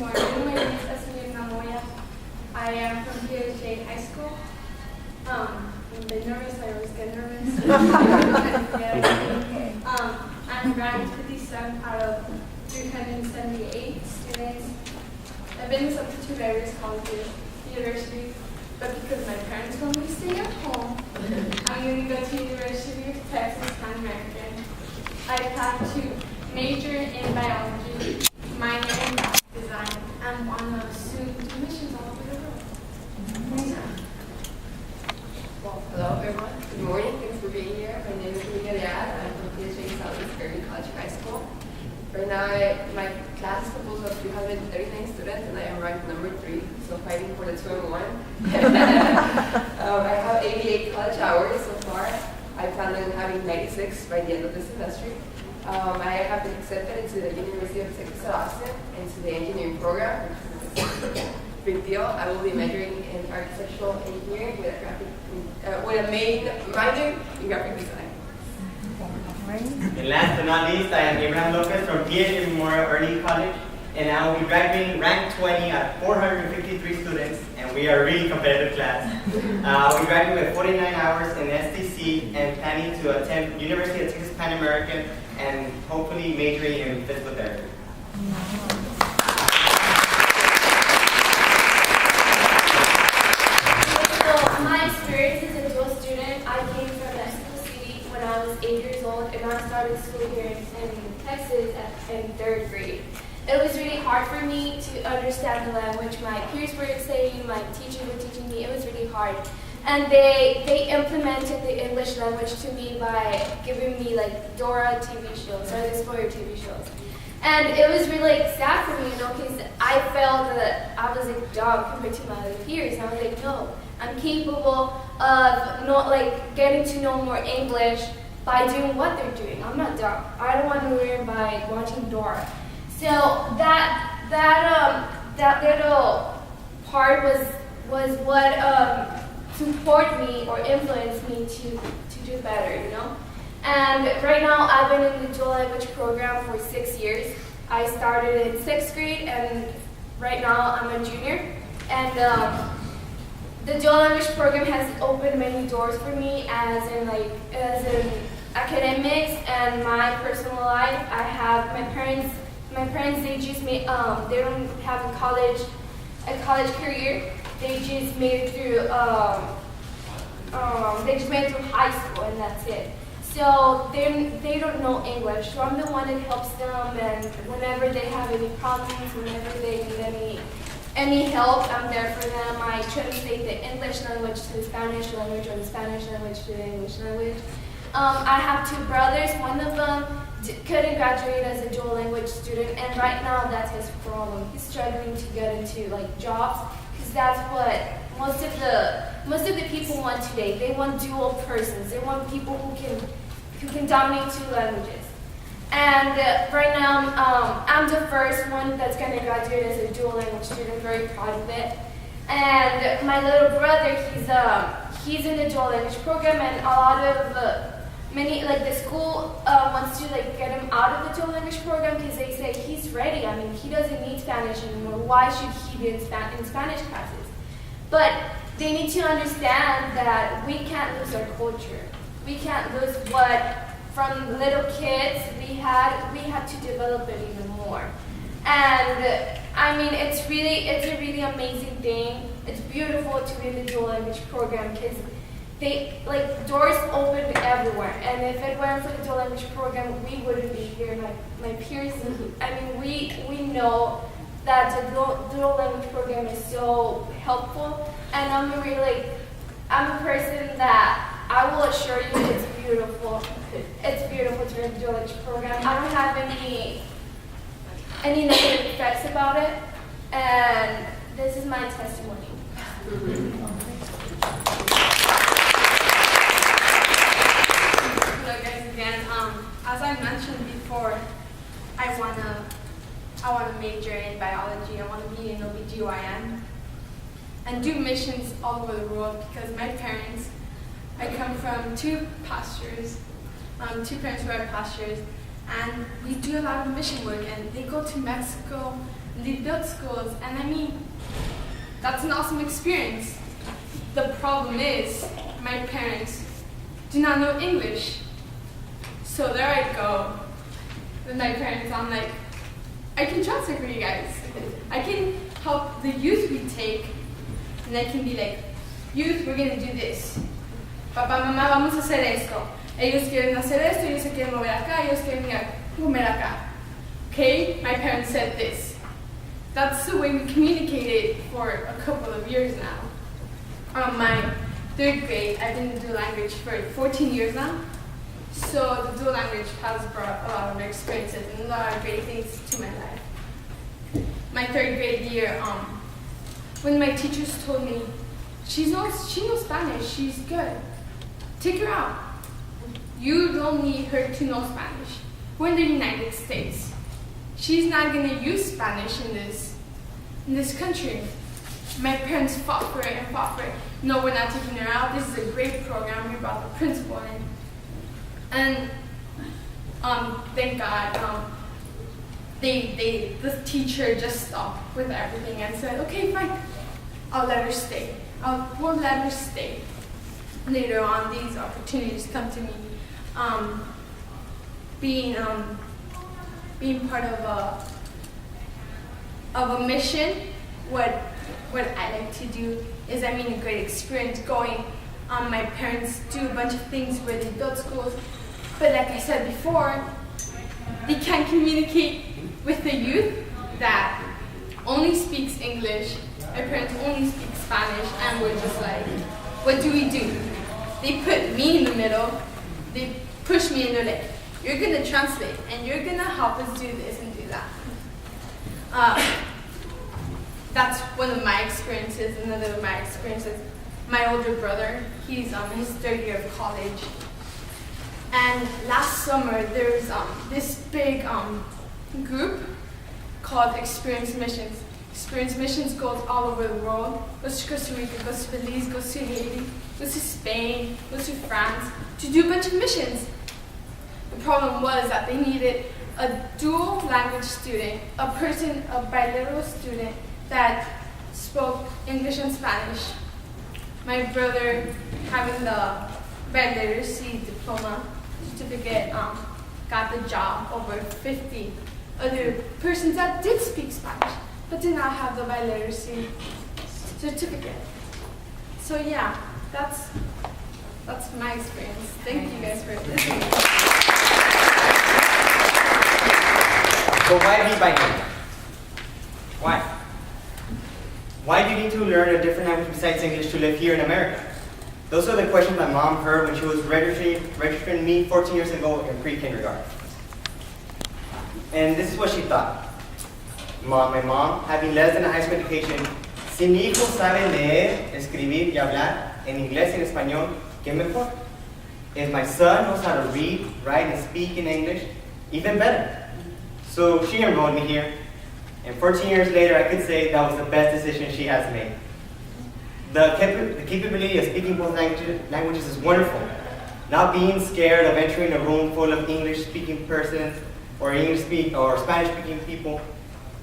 morning. My name is Namoya. I am from PSJA High School. I'm a bit nervous. I always get nervous. I'm ranked 57 out of 378 students. I've been accepted to various colleges, universities, but because my parents want me to stay at home, I'm going to go to University of Texas Pan American. I plan to major in biology, minor in graphic design, and want to soon do missions all over the world. Well, hello everyone. Good morning. Thanks for being here. My name is Bilingual. I'm from PSJA Southeast Area College High School. Right now, my class is composed of 339 students, and I am ranked number 3, so fighting for the 2 and 1. I have 88 college hours so far. I plan on having 96 by the end of the semester. I have been accepted into the University of Texas at Austin, into the engineering program, which is a big deal. I will be majoring in architectural engineering with a main minor in graphic design. And last but not least, I am Abraham Lopez from PSJA Memorial Early College, and I will be graduating ranked 20 out of 453 students, and we are a really competitive class. We graduated with 49 hours in STC and planning to attend University of Texas Pan American and hopefully majoring in physical therapy. So my experience as a dual student, I came from Mexico City when I was 8 years old, and I started school here in Texas in 3rd grade. It was really hard for me to understand the language my peers were saying, my teachers were teaching me. It was really hard. And they implemented the English language to me by giving me like Dora TV shows or the Explorer TV shows. And it was really sad for me, because I felt that I was like dumb compared to my other peers. And I was like, no, I'm capable of getting to know more English by doing what they're doing. I'm not dumb. I don't want to learn by watching Dora. So that little part was what supported me or influenced me to do better, And right now I've been in the dual language program for 6 years. I started in 6th grade, and right now I'm a junior. And the dual language program has opened many doors for me, as in academics and my personal life. I have my parents. They just made. They don't have a college career. They just made it through. They just made it through high school, and that's it. So they don't know English. So I'm the one that helps them, and whenever they have any problems, whenever they need any help, I'm there for them. I translate the English language to the Spanish language, or the Spanish language to the English language. I have 2 brothers. One of them couldn't graduate as a dual language student, and right now that's his problem. He's struggling to get into jobs, because that's what most of the people want today. They want dual persons. They want people who can dominate 2 languages. And right now I'm the first one that's going to graduate as a dual language student. Very proud of it. And my little brother, he's in the dual language program, and a lot of the school wants to get him out of the dual language program, because they say he's ready. I mean, he doesn't need Spanish anymore. Why should he be in Spanish classes? But they need to understand that we can't lose our culture. We can't lose what from little kids we had to develop it even more. And I mean, it's a really amazing thing. It's beautiful to be in the dual language program, because doors open everywhere. And if it weren't for the dual language program, we wouldn't be here. My peers, I mean, we know that the dual language program is so helpful. And I'm a person that I will assure you it's beautiful. It's beautiful to be in the dual language program. I don't have any negative effects about it. And this is my testimony. Hello guys again. As I mentioned before, I wanna major in biology. I wanna be an OBGYN and do missions all over the world, because my parents, I come from 2 pastors, 2 parents who are pastors, and we do a lot of mission work, and they go to Mexico and they built schools, and I mean, that's an awesome experience. The problem is, my parents do not know English. So there I go with my parents. I'm like, I can translate for you guys. I can help the youth we take, and I can be like, youth, we're gonna do this. Papá, mamá, vamos a hacer esto. Ellos quieren hacer esto, ellos se quieren mover acá, ellos quieren comer acá. Okay, my parents said this. That's the way we communicated for a couple of years now. My third grade, I've been in dual language for 14 years now. So the dual language has brought a lot of experiences and a lot of great things to my life. My third grade year, when my teachers told me, she knows Spanish, she's good. Take her out. You don't need her to know Spanish. We're in the United States. She's not gonna use Spanish in this country. My parents fought for it and fought for it. No, we're not taking her out. This is a great program. We brought the principal in. And thank God, the teacher just stopped with everything and said, okay, fine, I'll let her stay. We'll let her stay. Later on, these opportunities come to me. Being part of a mission, what I like to do is, I mean, a great experience going. My parents do a bunch of things where they build schools, but like I said before, they can't communicate with the youth that only speaks English. My parents only speak Spanish, and we're just like, what do? They put me in the middle, they push me, and they're like, you're gonna translate, and you're gonna help us do this and do that. That's one of my experiences. Another of my experiences, my older brother, he's his third year of college. And last summer, there's this big group called Experience Missions. Experience Missions goes all over the world. Goes to Costa Rica, goes to Belize, goes to Haiti, goes to Spain, goes to France, to do a bunch of missions. The problem was that they needed a dual language student, a bilingual student that spoke English and Spanish. My brother, having the biliteracy diploma certificate, got the job over 50 other persons that did speak Spanish but did not have the biliteracy certificate. So yeah, that's my experience. Thank you guys for listening. So why be bilingual? Why? Why do you need to learn a different language besides English to live here in America? Those are the questions my mom heard when she was registering me 14 years ago in pre-kindergarten. And this is what she thought. My mom, having less than a high school education, si mi hijo sabe leer, escribir y hablar en inglés y en español, ¿qué mejor? If my son knows how to read, write, and speak in English, even better. So she enrolled me here, and 14 years later, I could say that was the best decision she has made. The capability of speaking both languages is wonderful. Not being scared of entering a room full of English-speaking persons or Spanish-speaking people.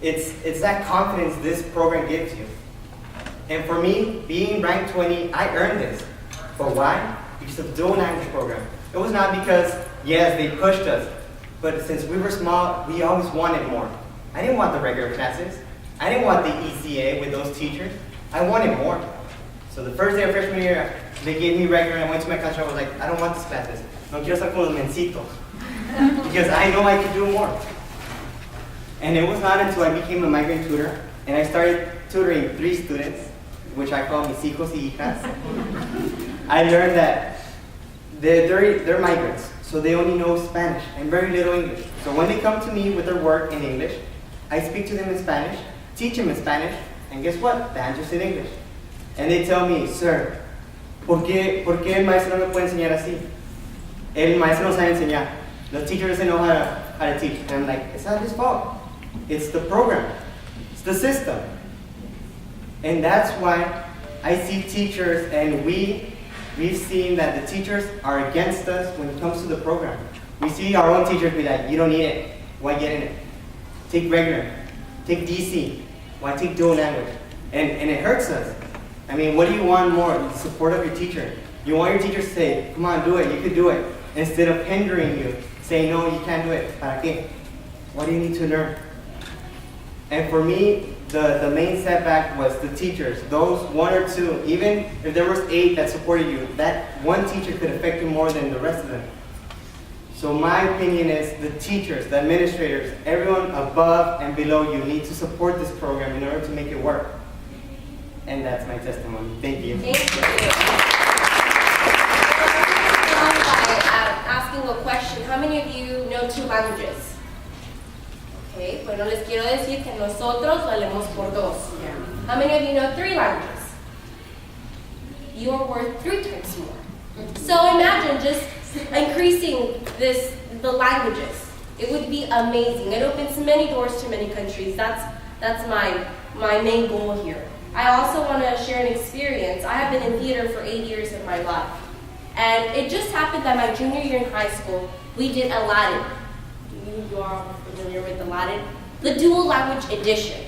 It's that confidence this program gives you. And for me, being ranked 20, I earned this. But why? Because of the dual language program. It was not because, yes, they pushed us, but since we were small, we always wanted more. I didn't want the regular classes. I didn't want the ECA with those teachers. I wanted more. So the first day of freshman year, they gave me regular, and I went to my classroom, I was like, I don't want these classes. No quiero estar con los mencitos. Because I know I could do more. And it was not until I became a migrant tutor, and I started tutoring 3 students, which I call mis hijos y hijas. I learned that they're migrants, so they only know Spanish and very little English. So when they come to me with their work in English, I speak to them in Spanish, teach them in Spanish, and guess what? The answer's in English. And they tell me, sir, ¿por qué el maestro no me puede enseñar así? El maestro no sabe enseñar. The teacher doesn't know how to teach. And I'm like, it's not his fault. It's the program. It's the system. And that's why I see teachers, and we've seen that the teachers are against us when it comes to the program. We see our own teachers be like, you don't need it. Why get in it? Take regular. take DC? Why take dual language? And it hurts us. I mean, what do you want more? The support of your teacher. You want your teacher to say, come on, do it, you can do it. Instead of hindering you, saying, no, you can't do it. ¿Para qué? What do you need to learn? And for me, the main setback was the teachers. Those one or two, even if there was 8 that supported you, that one teacher could affect you more than the rest of them. So my opinion is the teachers, the administrators, everyone above and below you need to support this program in order to make it work. And that's my testimony. Thank you. Thank you. By asking a question, how many of you know 2 languages? Okay, bueno, les quiero decir que nosotros valemos por 2. How many of you know 3 languages? You are worth 3 times more. So imagine just increasing the languages. It would be amazing. It opens many doors to many countries. That's my main goal here. I also want to share an experience. I have been in theater for 8 years of my life. And it just happened that my junior year in high school, we did Aladdin. You are familiar with Aladdin? The dual language edition.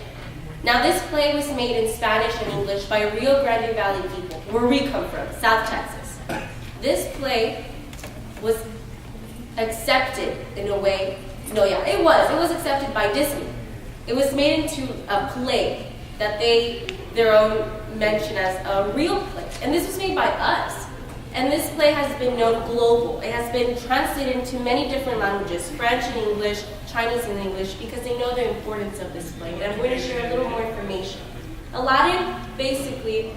Now this play was made in Spanish and English by Rio Grande Valley people, where we come from, South Texas. This play was accepted in a way, it was accepted by Disney. It was made into a play that their own mention as a real play. And this was made by us. And this play has been known global. It has been translated into many different languages, French and English, Chinese and English, because they know the importance of this play. And I'm going to share a little more information. Aladdin basically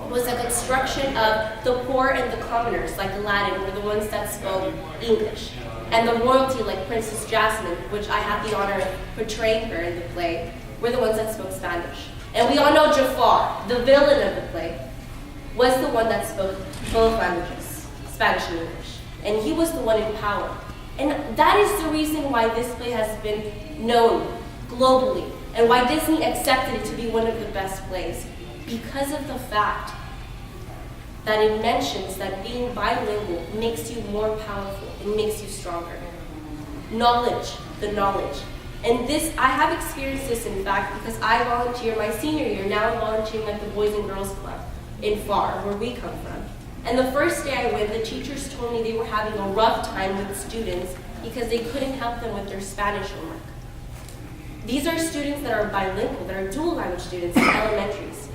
was a construction of the poor and the commoners, like Aladdin, were the ones that spoke English. And the royalty, like Princess Jasmine, which I had the honor of portraying her in the play, were the ones that spoke Spanish. And we all know Jafar, the villain of the play, was the one that spoke both languages, Spanish and English. And he was the one in power. And that is the reason why this play has been known globally, and why Disney accepted it to be one of the best plays, because of the fact that it mentions that being bilingual makes you more powerful, it makes you stronger. Knowledge, the knowledge. And this, I have experienced this in fact, because I volunteer my senior year, now I'm volunteering at the Boys and Girls Club in FAR, where we come from. And the first day I went, the teachers told me they were having a rough time with students because they couldn't help them with their Spanish homework. These are students that are bilingual, that are dual language students in elementaries.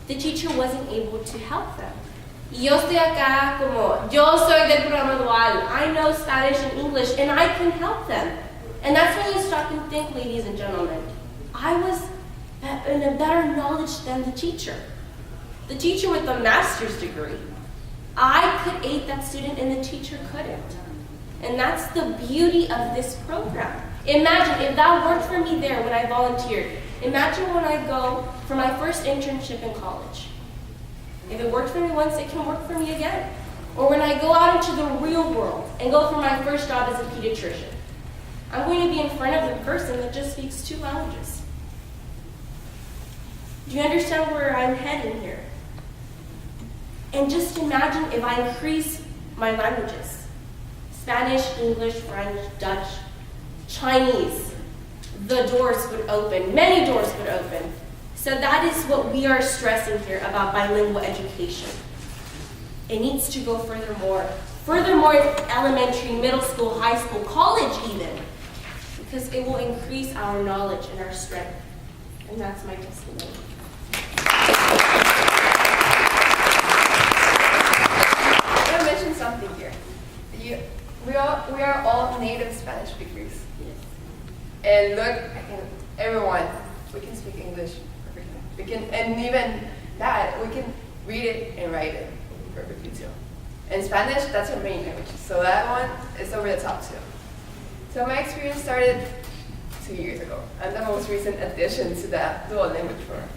The teacher wasn't able to help them. Y yo estoy acá como, yo soy del programa dual. I know Spanish and English, and I can help them. And that's when you stop and think, ladies and gentlemen, I was in a better knowledge than the teacher. The teacher with the master's degree. I could aid that student and the teacher couldn't. And that's the beauty of this program. Imagine if that worked for me there when I volunteered. Imagine when I go for my first internship in college. If it worked for me once, it can work for me again. Or when I go out into the real world and go for my first job as a pediatrician. I'm going to be in front of the person that just speaks 2 languages. Do you understand where I'm heading here? And just imagine if I increase my languages. Spanish, English, French, Dutch, Chinese. The doors would open, many doors would open. So that is what we are stressing here about bilingual education. It needs to go furthermore. Furthermore, elementary, middle school, high school, college even. Because it will increase our knowledge and our strength. And that's my testimony. I want to mention something here. We are all native Spanish speakers. Yes. And look, everyone, we can speak English perfectly. We can, and even that, we can read it and write it perfectly too. And Spanish, that's our main language. So that one is over the top too. So my experience started 2 years ago. I'm the most recent addition to that dual language program.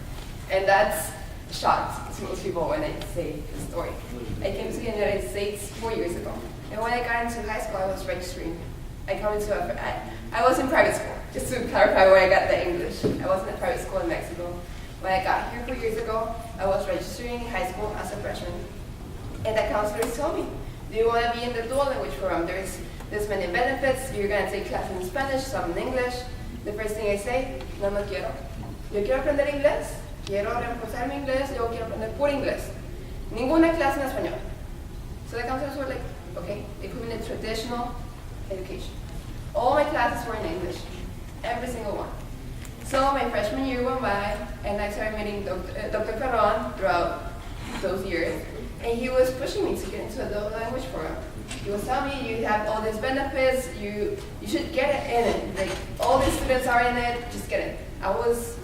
And that's a shock to most people when I say the story. I came to the United States 4 years ago. And when I got into high school, I was registering. I was in private school, just to clarify where I got the English. I was in a private school in Mexico. When I got here 4 years ago, I was registering in high school as a freshman. And the counselors told me, do you want to be in the dual language program? There's many benefits. You're going to take classes in Spanish, some in English. The first thing I say, no quiero. Yo quiero aprender inglés, quiero reforzar mi inglés, yo quiero aprender puro inglés. Ninguna clase en español. So the counselors were like, okay, they put me in a traditional education. All my classes were in English, every single one. So my freshman year went by, and I started meeting Dr. Ferron throughout those years, and he was pushing me to get into a double language program. He was telling me, you have all these benefits, you should get it in it. Like, all these students are in it, just get it. I always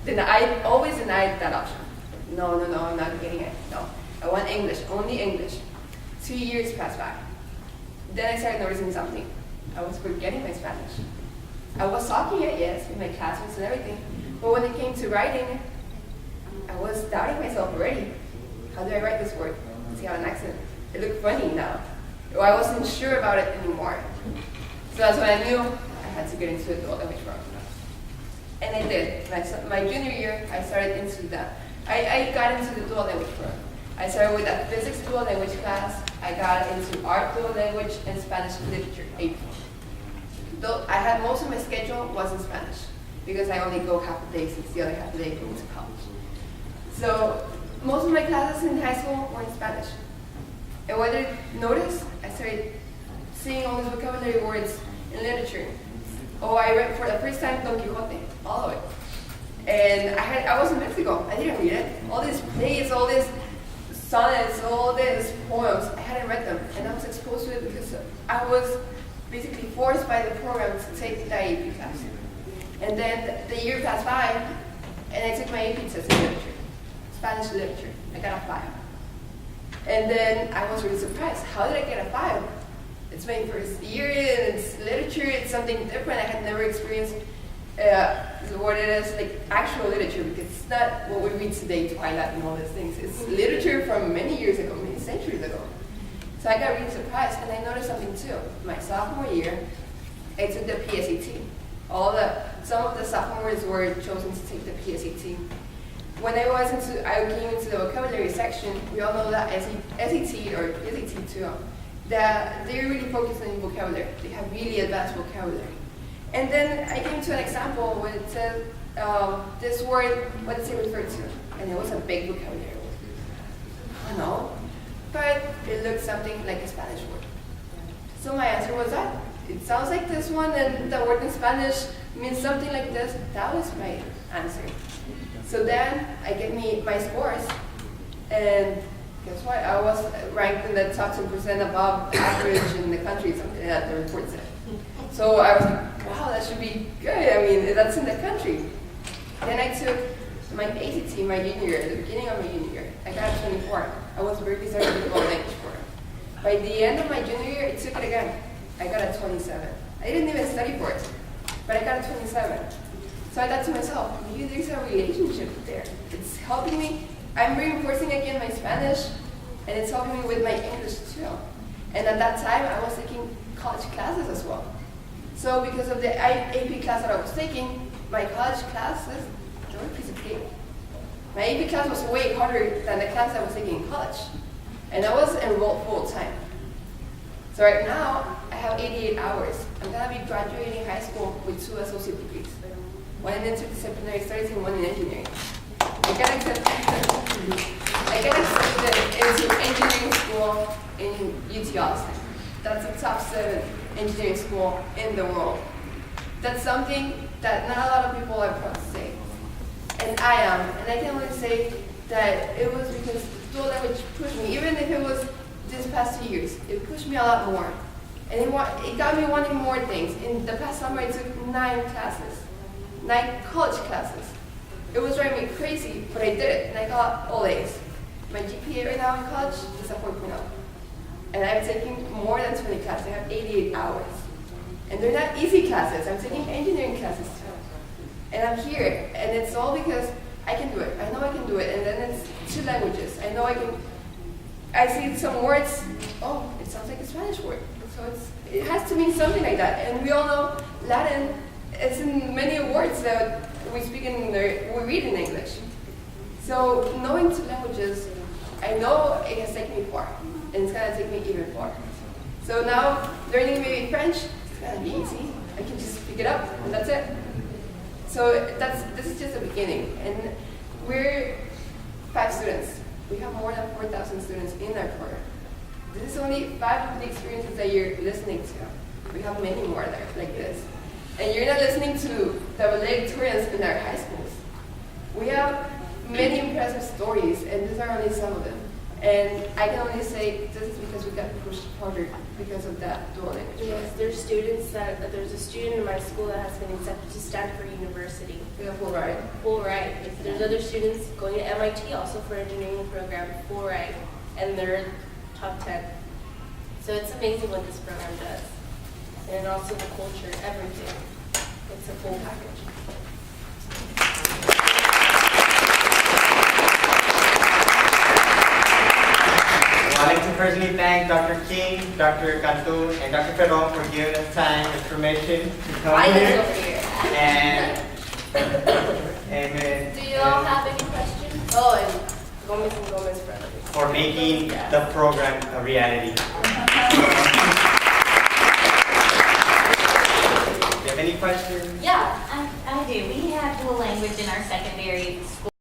denied that option. No, I'm not getting it. No, I want English, only English. 2 years passed by. Then I started noticing something. I was forgetting my Spanish. I was talking it, yes, with my classmates and everything, but when it came to writing, I was doubting myself already. How do I write this word? Does he have an accent? It looked funny now. Well, I wasn't sure about it anymore. So that's when I knew I had to get into a dual language program. And I did. My junior year, I started into that. I got into the dual language program. I started with a physics dual language class. I got into art dual language and Spanish literature AP. Though I had most of my schedule was in Spanish because I only go half a day since the other half a day going to college. So most of my classes in high school were in Spanish. And what did I notice? I started seeing all these vocabulary words in literature. Oh, I read for the first time Don Quixote, all of it. And I was in Mexico. I didn't read it. All these plays, all these sonnets, all these poems, I hadn't read them. And I was exposed to it because I was basically forced by the program to take the AP class. And then the year passed by, and I took my AP test in literature, Spanish literature. I got a 5. And then I was really surprised. How did I get a 5? It's my first year, and it's literature, it's something different. I had never experienced what it is, like actual literature, because it's not what we read today, Twilight and all these things. It's literature from many years ago, many centuries ago. So I got really surprised, and I noticed something too. My sophomore year, I took the PSJA. Some of the sophomores were chosen to take the PSJA. When I came into the vocabulary section, we all know that SAT or PSJA too, that they really focus on vocabulary. They have really advanced vocabulary. And then I came to an example where it said this word, what does it refer to? And it was a big vocabulary word. I don't know, but it looked something like a Spanish word. So my answer was that. It sounds like this one, and the word in Spanish means something like this. That was my answer. So then I get my scores, and guess what? I was ranked in the top 10% above average in the country, something that the report said. So I was like, wow, that should be good. I mean, that's in the country. Then I took my ACT my junior year, at the beginning of my junior year. I got a 24. I was very deserving to go language program. By the end of my junior year, I took it again. I got a 27. I didn't even study for it, but I got a 27. So I thought to myself, maybe there's a relationship there. It's helping me. I'm reinforcing again my Spanish, and it's helping me with my English too. And at that time, I was taking college classes as well. So because of the AP class that I was taking, my college classes, they were a piece of cake. My AP class was way harder than the class I was taking in college. And I was enrolled full time. So right now, I have 88 hours. I'm gonna be graduating high school with 2 associate degrees. One in interdisciplinary studies and one in engineering. I got accepted into engineering school in UT Austin. That's a top 7 engineering school in the world. That's something that not a lot of people are proud to say. And I am. And I can only say that it was because dual language pushed me. Even if it was this past 2 years, it pushed me a lot more. And it got me wanting more things. In the past summer, I took 9 classes. 9 college classes. It was driving me crazy, but I did it, and I got all A's. My GPA right now in college is a 4.0. And I'm taking more than 20 classes. I have 88 hours. And they're not easy classes. I'm taking engineering classes too. And I'm here, and it's all because I can do it. I know I can do it, and then it's 2 languages. I know I can. I see some words, oh, it sounds like a Spanish word. So it has to mean something like that. And we all know Latin, it's in many words that we read in English. So knowing 2 languages, I know it has taken me far, and it's gonna take me even far. So now learning maybe French, it's gonna be easy. I can just pick it up and that's it. So this is just the beginning. And we're 5 students. We have more than 4,000 students in our program. This is only 5 of the experiences that you're listening to. We have many more there like this. And you're not listening to the valedictorians in our high schools. We have many impressive stories, and these are only some of them. And I can only say this is because we got pushed harder because of that dual language. Yes, there's a student in my school that has been accepted to Stanford University. We have full ride. Full ride. There's other students going to MIT also for engineering program, full ride, and they're top 10. So it's amazing what this program does. And also the culture, everything. It's a full package. I'd like to personally thank Dr. King, Dr. Cantu, and Dr. Ferron for giving us time and information to come here. Over here. And Do you all have any questions? Oh, and Gomez for others. for making the program a reality. Do you have any questions? Yeah, I do. We have dual language in our secondary school.